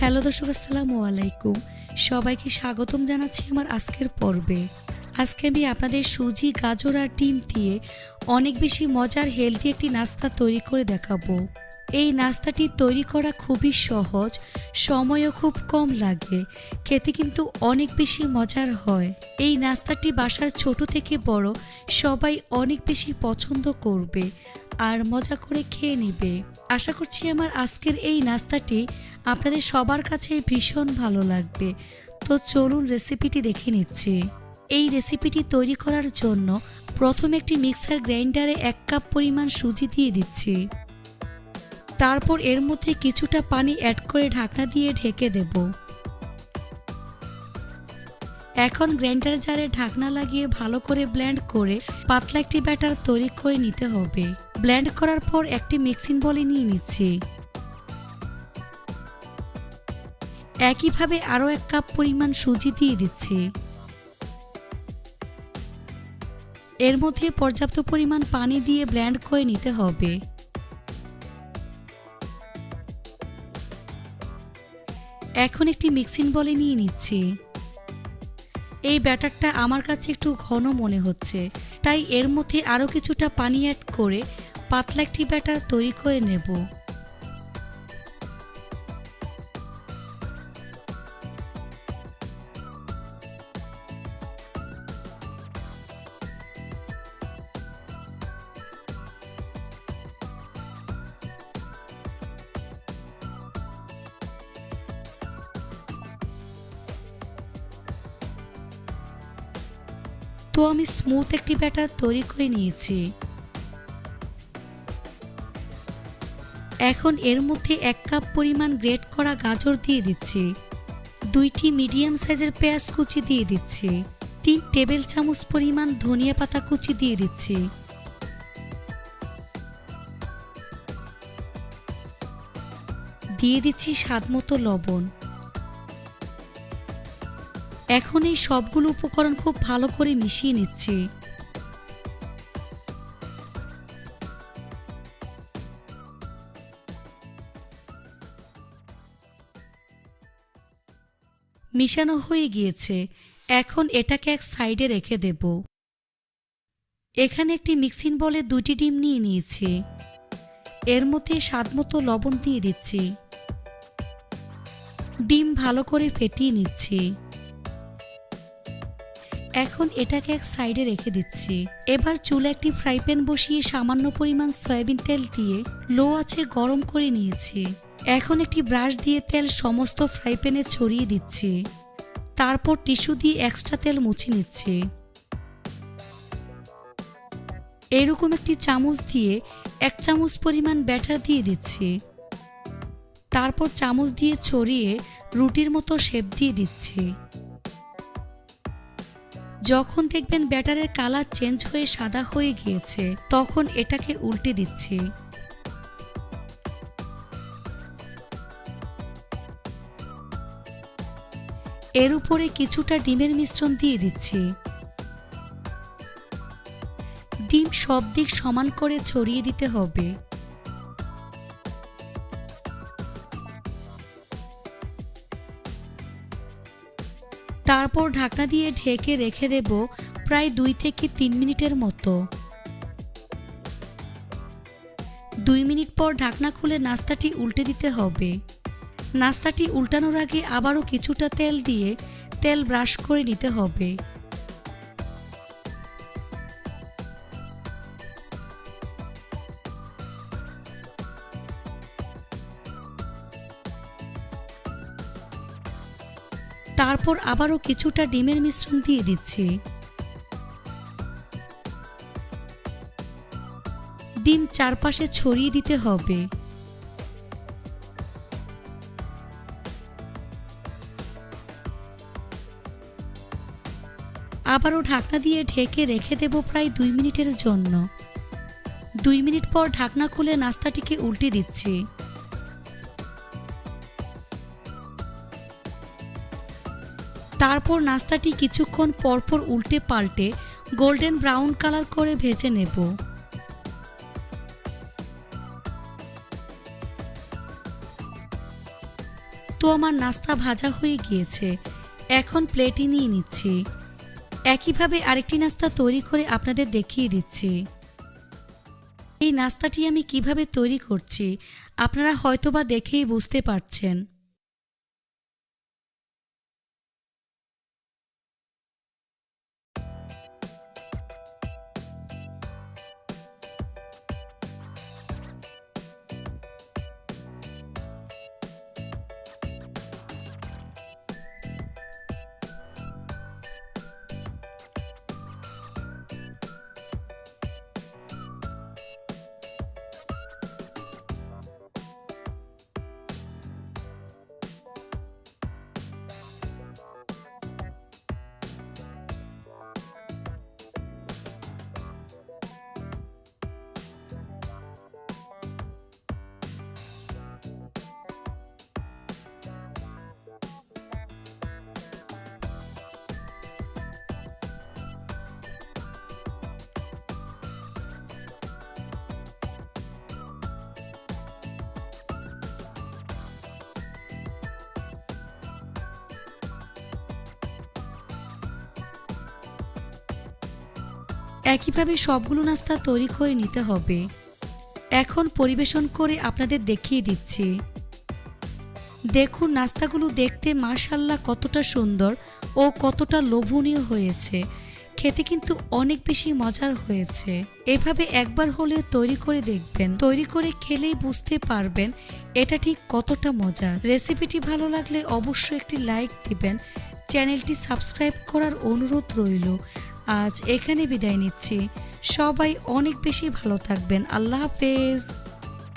Hello দর্শক, আসসালামু আলাইকুম। সবাইকে স্বাগতম জানাচ্ছি আমার আজকের পর্বে। আজকে আমি আপনাদের সুজি, গাজর আর ডিম দিয়ে অনেক বেশি মজার হেলদি একটি নাস্তা তৈরি করে দেখাবো। এই নাস্তাটি তৈরি করা খুবই সহজ, সময়ও খুব কম লাগে, খেতে কিন্তু অনেক বেশি মজার হয়। এই নাস্তাটি বাসার ছোট থেকে বড় সবাই অনেক বেশি পছন্দ করবে আর মজা করে খেয়ে নেবে। আশা করছি আমার আজকের এই নাস্তাটি আপনাদের সবার কাছে ভীষণ ভালো লাগবে। তো চলুন রেসিপিটি দেখে নিচ্ছি। এই রেসিপিটি তৈরি করার জন্য প্রথমে একটি মিক্সার গ্রাইন্ডারে 1 কাপ পরিমাণ সুজি দিয়ে দিচ্ছি। তারপর এর মধ্যে কিছুটা পানি অ্যাড করে ঢাকনা দিয়ে ঢেকে দেব। এখন গ্রাইন্ডার জারে ঢাকনা লাগিয়ে ভালো করে ব্লেন্ড করে পাতলা একটি ব্যাটার তৈরি করে নিতে হবে। ব্লেন্ড করার পর একটি মিক্সিং বলে নিয়ে নিচ্ছি। একইভাবে আরও 1 কাপ পরিমাণ সুজি দিয়ে দিচ্ছি। এর মধ্যে পর্যাপ্ত পরিমাণ পানি দিয়ে ব্লেন্ড করে নিতে হবে। এখন একটি মিক্সিং বলে নিয়ে নিচ্ছি। এই ব্যাটারটা আমার কাছে একটু ঘন মনে হচ্ছে, তাই এর মধ্যে আরও কিছুটা পানি অ্যাড করে পাতলা একটি ব্যাটার তৈরি করে নেব। তো আমি স্মুথ একটি ব্যাটার তৈরি করে নিয়েছি। এখন এর মধ্যে 1 কাপ পরিমাণ গ্রেট করা গাজর দিয়ে দিচ্ছি। 2টি মিডিয়াম সাইজের পেঁয়াজ কুচি দিয়ে দিচ্ছি। 3 টেবিল চামচ পরিমাণ ধনিয়া পাতা কুচি দিয়ে দিচ্ছি। দিয়ে দিচ্ছি স্বাদমতো লবণ। এখন এই সবগুলো উপকরণ খুব ভালো করে মিশিয়ে নিচ্ছি। মিশানো হয়ে গিয়েছে, এখন এটাকে এক সাইডে রেখে দেব। এখানে একটি মিক্সিং বলে 2টি ডিম নিয়ে নিয়েছি। এর মধ্যে স্বাদমতো লবণ দিয়ে দিচ্ছি। ডিম ভালো করে ফেটিয়ে নিচ্ছি। এখন এটাকে এক সাইডে রেখে দিচ্ছি। এবার চুলে একটি ফ্রাই প্যান বসিয়ে সামান্য পরিমাণ সয়াবিন তেল দিয়ে লো আঁচে গরম করে নিয়েছি। এখন একটি ব্রাশ দিয়ে তেল সমস্ত ফ্রাই প্যানে ছড়িয়ে দিচ্ছি। তারপর টিস্যু দিয়ে এক্সট্রা তেল মুছে নিচ্ছি। এরকম একটি চামচ দিয়ে 1 চামচ পরিমাণ ব্যাটার দিয়ে দিচ্ছি। তারপর চামচ দিয়ে ছড়িয়ে রুটির মতো শেপ দিয়ে দিচ্ছি। যখন দেখবেন ব্যাটারের কালার চেঞ্জ হয়ে সাদা হয়ে গিয়েছে, তখন এটাকে উল্টে দিচ্ছি। এর উপরে কিছুটা ডিমের মিশ্রণ দিয়ে দিচ্ছি। ডিম সব দিক সমান করে ছড়িয়ে দিতে হবে। তারপর ঢাকনা দিয়ে ঢেকে রেখে দেব প্রায় 2 থেকে 3 মিনিটের মতো। 2 মিনিট পর ঢাকনা খুলে নাস্তাটি উল্টে দিতে হবে। নাস্তাটি উল্টানোর আগে আবারও কিছুটা তেল দিয়ে তেল ব্রাশ করে নিতে হবে। তারপর আবারও কিছুটা ডিমের মিশ্রণ দিয়ে দিচ্ছি। ডিম চারপাশে ছড়িয়ে দিতে হবে। আবারও ঢাকনা দিয়ে ঢেকে রেখে দেব প্রায় 2 মিনিটের জন্য। 2 মিনিট পর ঢাকনা খুলে নাস্তাটিকে উল্টে দিচ্ছি। তারপর নাস্তাটি কিছুক্ষণ পরপর উল্টে পাল্টে গোল্ডেন ব্রাউন কালার করে ভেজে নেব। তো আমার নাস্তা ভাজা হয়ে গিয়েছে, এখন প্লেটে নিয়ে নিচ্ছি। একইভাবে আরেকটি নাস্তা তৈরি করে আপনাদের দেখিয়ে দিচ্ছি। এই নাস্তাটি আমি কিভাবে তৈরি করছি আপনারা হয়তোবা দেখেই বুঝতে পারছেন। একইভাবে সবগুলো নাস্তা তৈরি করে নিতে হবে। এখন পরিবেশন করে আপনাদের দেখিয়ে দিচ্ছি। দেখুন নাস্তাগুলো দেখতে মাশাআল্লাহ কতটা সুন্দর ও কতটা লোভনীয় হয়েছে। খেতে কিন্তু অনেক বেশি মজার হয়েছে। এভাবে একবার হলেও তৈরি করে দেখবেন, তৈরি করে খেলেই বুঝতে পারবেন এটা ঠিক কতটা মজার। রেসিপিটি ভালো লাগলে অবশ্যই একটি লাইক দিবেন, চ্যানেলটি সাবস্ক্রাইব করার অনুরোধ রইল। আজ এখানে বিদায় নিচ্ছি। সবাই অনেক বেশি ভালো থাকবেন। আল্লাহ হাফেজ।